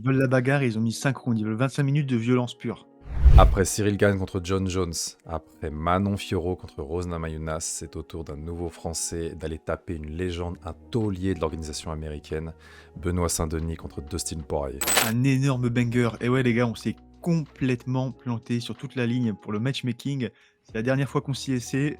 veulent la bagarre, ils ont mis 5 rounds, ils veulent 25 minutes de violence pure. Après Cyril Gane contre John Jones, après Manon Fiorot contre Rose Namajunas, c'est au tour d'un nouveau Français d'aller taper une légende, un taulier de l'organisation américaine, Benoît Saint-Denis contre Dustin Poirier. Un énorme banger. Et ouais les gars, on s'est complètement planté sur toute la ligne pour le matchmaking. C'est la dernière fois qu'on s'y essaie.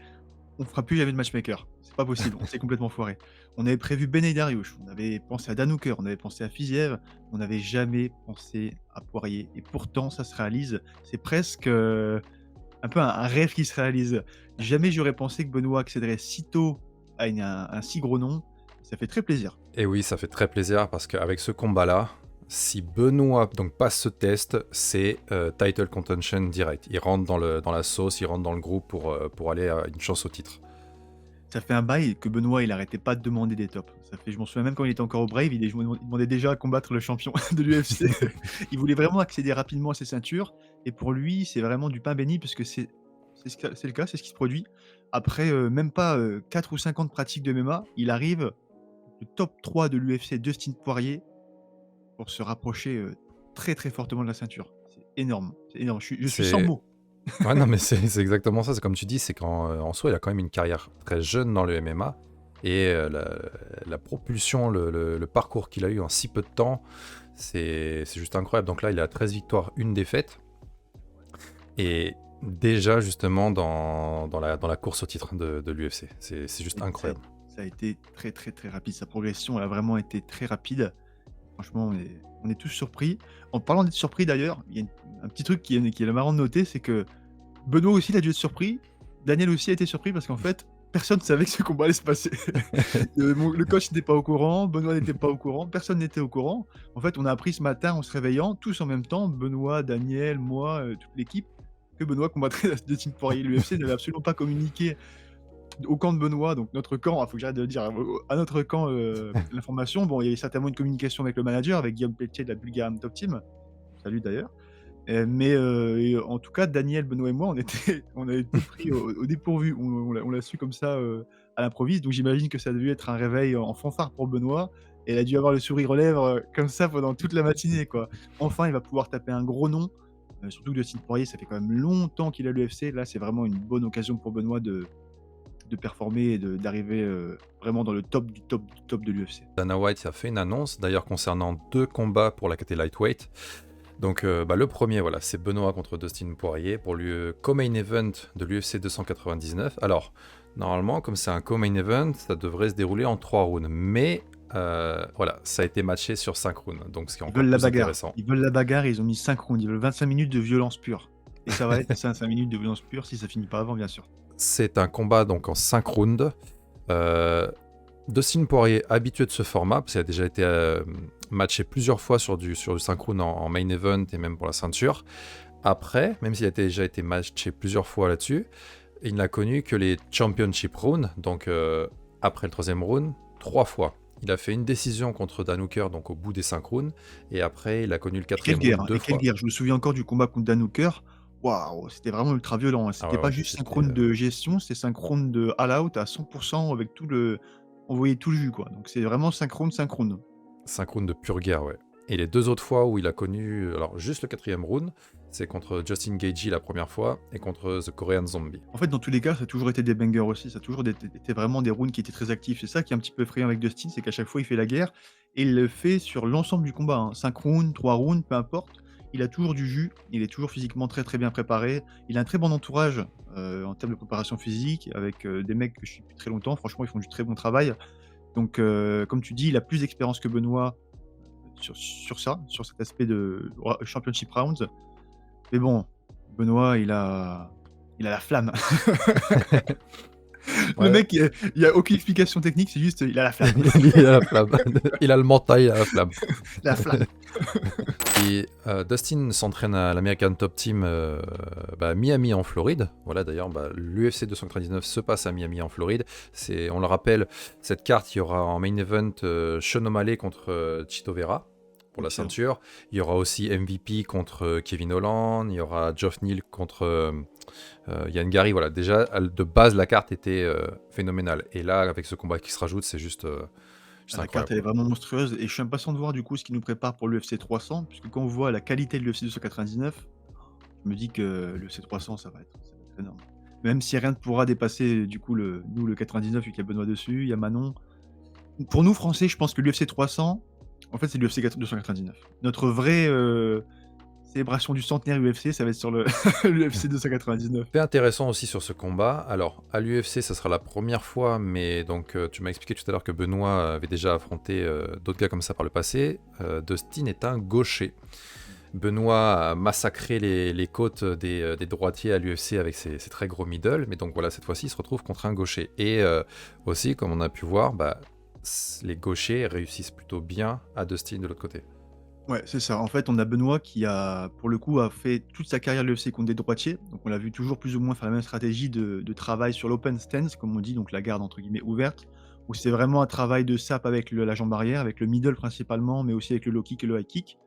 On fera plus jamais de matchmaker. C'est pas possible, on s'est complètement foiré. On avait prévu Ben et Dariush, on avait pensé à Dan Hooker, on avait pensé à Fiziev, on n'avait jamais pensé à Poirier. Et pourtant, ça se réalise. C'est presque un peu un rêve qui se réalise. Jamais j'aurais pensé que Benoît accéderait si tôt à un si gros nom. Ça fait très plaisir. Et oui, ça fait très plaisir parce qu'avec ce combat-là, si Benoît donc passe ce test, c'est title contention direct. Il rentre dans la sauce, il rentre dans le groupe pour aller à une chance au titre. Ça fait un bail que Benoît, il arrêtait pas de demander des tops. Ça fait, je m'en souviens même quand il était encore au Brave, il demandait déjà à combattre le champion de l'UFC. Il voulait vraiment accéder rapidement à ses ceintures. Et pour lui, c'est vraiment du pain béni parce que c'est le cas, c'est ce qui se produit. Après même pas 4 ou 5 ans de pratique de MMA, il arrive le top 3 de l'UFC, Dustin Poirier, pour se rapprocher très très fortement de la ceinture. C'est énorme, c'est énorme. Je suis sans C'est mots. Ouais, non, mais c'est exactement ça. C'est comme tu dis, c'est qu'en soi, il a quand même une carrière très jeune dans le MMA. Et la propulsion, le parcours qu'il a eu en si peu de temps, c'est juste incroyable. Donc là, il a 13 victoires, une défaite. Et déjà, justement, dans la course au titre de l'UFC. C'est juste incroyable. Ça a été très très très rapide. Sa progression elle a vraiment été très rapide. Franchement, on est tous surpris. En parlant d'être surpris d'ailleurs, il y a un petit truc qui est marrant de noter, c'est que Benoît aussi il a dû être surpris. Daniel aussi a été surpris parce qu'en fait, personne ne savait que ce combat allait se passer. Le coach n'était pas au courant, Benoît n'était pas au courant, personne n'était au courant. En fait, on a appris ce matin en se réveillant, tous en même temps, Benoît, Daniel, moi, toute l'équipe, que Benoît combattrait de Team Poirier. L'UFC n'avait absolument pas communiqué au camp de Benoît, donc notre camp, il faut que j'arrête de le dire, à notre camp, l'information. Bon, il y avait certainement une communication avec le manager, avec Guillaume Pelletier de la Bulgarian Top Team. Salut d'ailleurs. Mais et en tout cas, Daniel, Benoît et moi, on a été pris au dépourvu. On l'a su comme ça, à l'improviste. Donc j'imagine que ça a dû être un réveil en fanfare pour Benoît et il a dû avoir le sourire aux lèvres, comme ça pendant toute la matinée, quoi. Enfin, il va pouvoir taper un gros nom, surtout que Dustin Poirier, ça fait quand même longtemps qu'il a l'UFC. Là, c'est vraiment une bonne occasion pour Benoît de performer et d'arriver vraiment dans le top du top du top de l'UFC. Dana White a fait une annonce, d'ailleurs, concernant 2 combats pour la catégorie lightweight. Donc le premier, voilà, c'est Benoît contre Dustin Poirier pour le co-main event de l'UFC 299. Alors, normalement, comme c'est un co-main event, ça devrait se dérouler en 3 rounds. Mais voilà, ça a été matché sur 5 rounds, donc ce qui est Ils encore veulent la plus bagarre. intéressant. Ils veulent la bagarre et ils ont mis 5 rounds. Ils veulent 25 minutes de violence pure. Et ça va être 5 minutes de violence pure si ça finit pas avant, bien sûr. C'est un combat donc en 5 rounds. Dustin Poirier, habitué de ce format, parce qu'il a déjà été matché plusieurs fois sur du 5 rounds en main event et même pour la ceinture. Après, même s'il a déjà été matché plusieurs fois là-dessus, il n'a connu que les championship rounds, donc après le 3e round, 3 fois. Il a fait une décision contre Dan Hooker, donc au bout des 5 rounds, et après il a connu le 4e round 2 Et quelle fois. guerre. Je me souviens encore du combat contre Dan Hooker. Waouh, c'était vraiment ultra violent, hein. Ah C'était ouais, pas ouais, juste 5 c'était rounds de gestion, c'était 5 rounds de all out à 100% avec tout le on voyait tout le jus, quoi. Donc c'est vraiment 5 rounds, 5 rounds. 5 rounds de pure guerre, ouais. Et les 2 autres fois où il a connu, alors juste le 4e round, c'est contre Justin Gaethje la première fois et contre The Korean Zombie. En fait, dans tous les cas, ça a toujours été des bangers aussi, ça a toujours été vraiment des rounds qui étaient très actifs. C'est ça qui est un petit peu effrayant avec Dustin, c'est qu'à chaque fois, il fait la guerre et il le fait sur l'ensemble du combat, hein. 5 rounds, 3 rounds, peu importe. Il a toujours du jus, il est toujours physiquement très, très bien préparé. Il a un très bon entourage, en termes de préparation physique avec, des mecs que je suis depuis très longtemps. Franchement, ils font du très bon travail. Donc, comme tu dis, il a plus d'expérience que Benoît sur ça, sur cet aspect de championship rounds. Mais bon, Benoît, il a la flamme. Le Ouais. mec, il y a aucune explication technique, c'est juste, il a la flamme. Il a la flamme. Il a le mental, il a la flamme. La flamme. Et Dustin s'entraîne à l'American Top Team Miami en Floride. Voilà, d'ailleurs, l'UFC 299 se passe à Miami en Floride. On le rappelle, cette carte, il y aura en main event Sean O'Malley contre Chito Vera pour la Excellent. ceinture. Il y aura aussi MVP contre Kevin Holland. Il y aura Geoff Neal contre Yann Gary. Voilà, déjà, de base, la carte était phénoménale. Et là, avec ce combat qui se rajoute, c'est juste C'est La carte, incroyable, elle est quoi. vraiment monstrueuse et je suis impatient de voir du coup ce qui nous prépare pour l'UFC 300, puisque quand on voit la qualité de l'UFC 299, je me dis que l'UFC 300, ça va être énorme. Même si rien ne pourra dépasser du coup le 99 vu qu'il y a Benoît dessus, il y a Manon. Pour nous Français, je pense que l'UFC 300, en fait, c'est l'UFC 299. Notre vraie célébration du centenaire UFC, ça va être sur le l'UFC 299. Fait intéressant aussi sur ce combat. Alors, à l'UFC, ça sera la première fois, mais donc tu m'as expliqué tout à l'heure que Benoît avait déjà affronté d'autres gars comme ça par le passé. Dustin est un gaucher. Benoît a massacré les côtes des droitiers à l'UFC avec ses très gros middle, mais donc voilà, cette fois-ci, il se retrouve contre un gaucher. Et aussi, comme on a pu voir, bah, les gauchers réussissent plutôt bien à Dustin de l'autre côté. Ouais, c'est ça. En fait, on a Benoît qui a, pour le coup, a fait toute sa carrière à l'UFC contre des droitiers. Donc, on l'a vu toujours plus ou moins faire la même stratégie de travail sur l'open stance, comme on dit, donc la garde entre guillemets ouverte, où c'est vraiment un travail de sap avec la jambe arrière, avec le middle principalement, mais aussi avec le low kick et le high kick.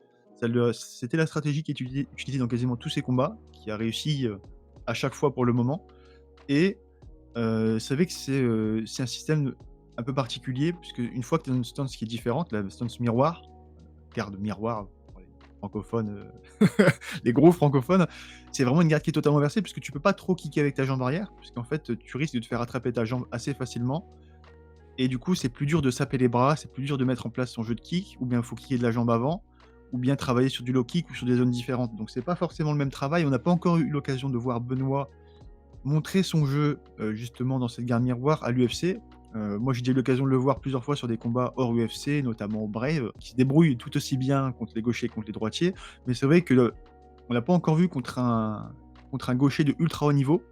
C'était la stratégie qui est utilisée dans quasiment tous ses combats, qui a réussi à chaque fois pour le moment. Et c'est vrai que c'est un système un peu particulier, puisque une fois que tu as une stance qui est différente, la stance miroir, garde miroir pour les francophones, les gros francophones, c'est vraiment une garde qui est totalement inversée puisque tu peux pas trop kicker avec ta jambe arrière, puisqu'en fait, tu risques de te faire attraper ta jambe assez facilement et du coup, c'est plus dur de saper les bras, c'est plus dur de mettre en place son jeu de kick ou bien il faut kicker de la jambe avant ou bien travailler sur du low kick ou sur des zones différentes. Donc c'est pas forcément le même travail. On n'a pas encore eu l'occasion de voir Benoît montrer son jeu, justement dans cette garde miroir à l'UFC. Moi, j'ai déjà eu l'occasion de le voir plusieurs fois sur des combats hors UFC, notamment au Brave, qui se débrouille tout aussi bien contre les gauchers que contre les droitiers. Mais c'est vrai que on l'a pas encore vu contre un gaucher de ultra haut niveau.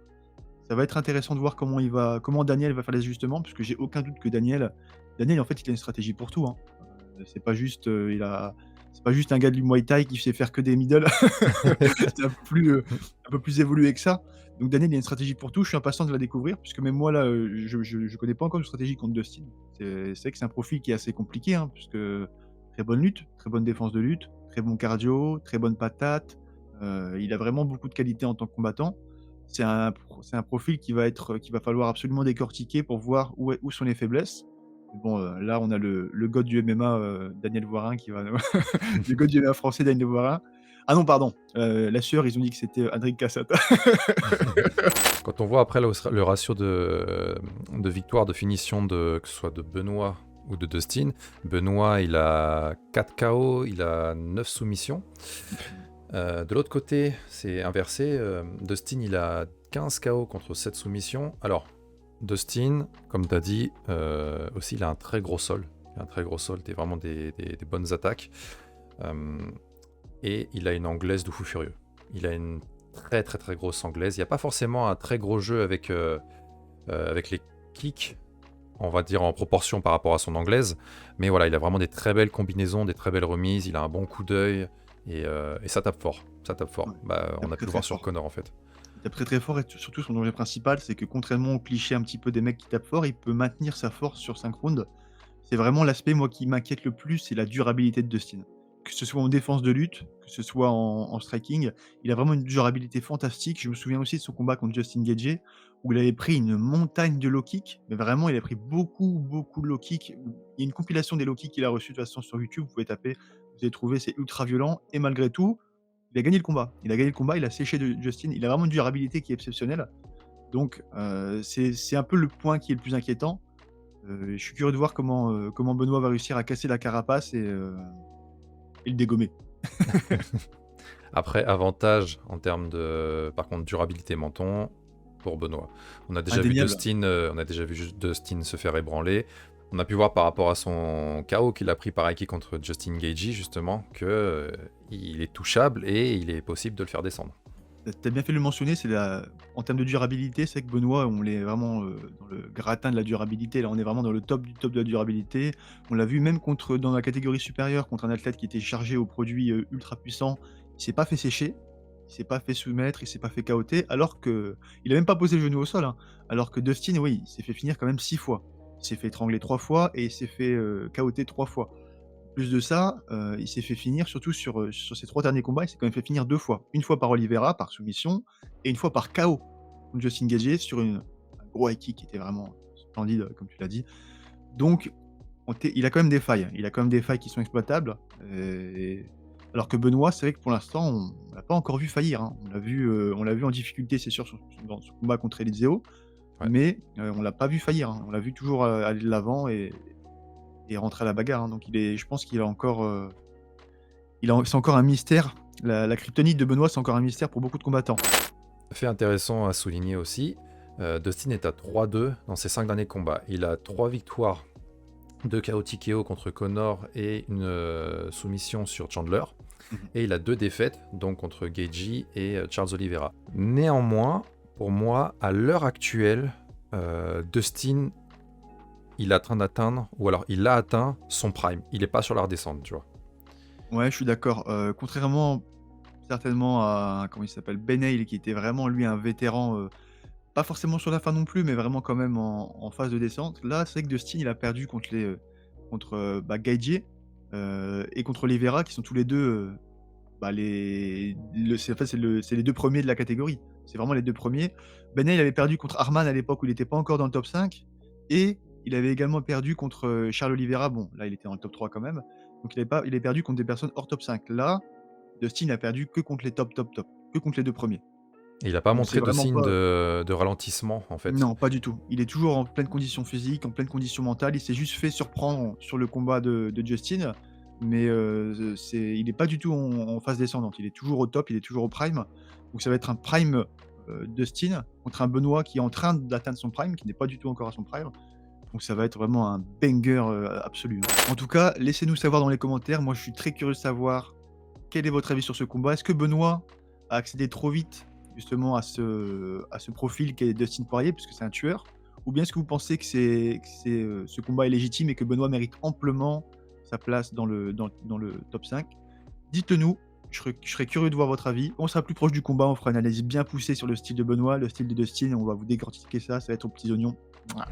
Ça va être intéressant de voir comment Daniel va faire les ajustements, parce que j'ai aucun doute que Daniel, en fait, il a une stratégie pour tout, hein. C'est pas juste, c'est pas juste un gars du Muay Thai qui sait faire que des middle. C'est un peu plus évolué que ça. Donc Daniel, il y a une stratégie pour tout. Je suis impatient de la découvrir, puisque même moi, là, je connais pas encore de stratégie contre Dustin. C'est vrai que c'est un profil qui est assez compliqué, hein, puisque très bonne lutte, très bonne défense de lutte, très bon cardio, très bonne patate. Il a vraiment beaucoup de qualités en tant que combattant. C'est un profil qu'il va falloir absolument décortiquer pour voir où sont les faiblesses. Bon, là, on a le god du MMA, Daniel Voirin qui va le god du MMA français, Daniel Voirin. Ah non, pardon, la sueur, ils ont dit que c'était Adric Cassata. Quand on voit après le ratio de victoire, de finition, que ce soit de Benoît ou de Dustin, Benoît, il a 4 KO, il a 9 soumissions. De l'autre côté, c'est inversé. Dustin, il a 15 KO contre 7 soumissions. Alors, Dustin, comme tu as dit, aussi, il a un très gros sol. Il a un très gros sol, vraiment des bonnes attaques. Et il a une anglaise de fou furieux. Il a une très très très grosse anglaise. Il n'y a pas forcément un très gros jeu avec les kicks, on va dire en proportion par rapport à son anglaise. Mais voilà, il a vraiment des très belles combinaisons, des très belles remises. Il a un bon coup d'œil et ça tape fort. Ça tape fort. Ouais, Bah, il on a tape pu très le très voir sur fort. Connor en fait. Il tape très très fort et surtout son danger principal, c'est que contrairement au cliché un petit peu des mecs qui tapent fort, il peut maintenir sa force sur 5 rounds. C'est vraiment l'aspect, moi, qui m'inquiète le plus, c'est la durabilité de Dustin. Que ce soit en défense de lutte, que ce soit en striking, il a vraiment une durabilité fantastique. Je me souviens aussi de son combat contre Justin Gaethje, où il avait pris une montagne de low kick, mais vraiment, il a pris beaucoup, beaucoup de low kick. Il y a une compilation des low kicks qu'il a reçus de toute façon sur YouTube, vous pouvez taper, vous allez trouver, c'est ultra violent, et malgré tout, il a gagné le combat. Il a gagné le combat, il a séché de Justin, il a vraiment une durabilité qui est exceptionnelle. Donc, c'est un peu le point qui est le plus inquiétant. Je suis curieux de voir comment Benoît va réussir à casser la carapace et le dégommer. Après, avantage en termes de, par contre, durabilité menton pour Benoît. On a déjà vu Indéniable. Dustin se faire ébranler. On a pu voir par rapport à son KO qu'il a pris par Aiki contre Justin Gaethje justement que il est touchable et il est possible de le faire descendre. Tu bien fait de le mentionner, en termes de durabilité, c'est que Benoît, on l'est vraiment, dans le gratin de la durabilité. Là, on est vraiment dans le top du top de la durabilité. On l'a vu même dans la catégorie supérieure, contre un athlète qui était chargé aux produits, ultra puissants. Il s'est pas fait sécher, il s'est pas fait soumettre, il s'est pas fait KO'ter, alors qu'il a même pas posé le genou au sol, hein. Alors que Dustin, oui, il s'est fait finir quand même 6 fois. Il s'est fait étrangler 3 fois et il s'est fait, KO'ter 3 fois. Plus de ça, il s'est fait finir surtout sur ses 3 derniers combats, il s'est quand même fait finir 2 fois. Une fois par Oliveira, par soumission et une fois par KO contre Justin Gaethje sur un gros high kick qui était vraiment splendide, comme tu l'as dit. Donc il a quand même des failles. Il a quand même des failles qui sont exploitables. Alors que Benoît, c'est vrai que pour l'instant, on l'a pas encore vu faillir, hein. On l'a vu en difficulté, c'est sûr, dans ce combat contre Eliseo, Ouais. mais on l'a pas vu faillir, hein. On l'a vu toujours aller de l'avant et rentrer à la bagarre, hein. Donc je pense qu'il a encore, c'est encore un mystère. La kryptonite de Benoît, c'est encore un mystère pour beaucoup de combattants. Fait intéressant à souligner aussi, Dustin est à 3-2 dans ses 5 derniers combats. Il a 3 victoires de KO TKO contre Connor et une soumission sur Chandler. Mmh. Et il a 2 défaites, donc contre Gaethje et Charles Oliveira. Néanmoins, pour moi, à l'heure actuelle, Dustin, il est en train d'atteindre, ou alors il a atteint son prime. Il n'est pas sur la redescente, tu vois. Ouais, je suis d'accord. Contrairement certainement à, comment il s'appelle? Ben Hale, qui était vraiment lui un vétéran, pas forcément sur la fin non plus, mais vraiment quand même en phase de descente. Là, c'est vrai que Dustin, il a perdu Gaethje, et contre Oliveira, qui sont tous les 2, c'est en fait, c'est les 2 premiers de la catégorie. C'est vraiment les 2 premiers. Ben Hale avait perdu contre Arman à l'époque où il était pas encore dans le top 5, et il avait également perdu contre, Charles Oliveira. Bon, là, il était dans le top 3 quand même. Donc il avait perdu contre des personnes hors top 5. Là, Dustin a perdu que contre les top, top, top, que contre les 2 premiers. Et il n'a pas Donc c'est montré de vraiment signe pas. de ralentissement, en fait. Non, pas du tout. Il est toujours en pleine condition physique, en pleine condition mentale. Il s'est juste fait surprendre sur le combat de Justin, mais il est pas du tout en phase descendante. Il est toujours au top, il est toujours au prime. Donc ça va être un prime, Dustin contre un Benoît qui est en train d'atteindre son prime, qui n'est pas du tout encore à son prime. Donc ça va être vraiment un banger, absolu, hein. En tout cas, laissez-nous savoir dans les commentaires. Moi, je suis très curieux de savoir quel est votre avis sur ce combat. Est-ce que Benoît a accédé trop vite justement à ce profil qu'est Dustin Poirier, puisque c'est un tueur? Ou bien est-ce que vous pensez ce combat est légitime et que Benoît mérite amplement sa place dans le top 5? Dites-le nous, je serais curieux de voir votre avis. On sera plus proche du combat, on fera une analyse bien poussée sur le style de Benoît, le style de Dustin, on va vous décortiquer ça, ça va être aux petits oignons. Mouah.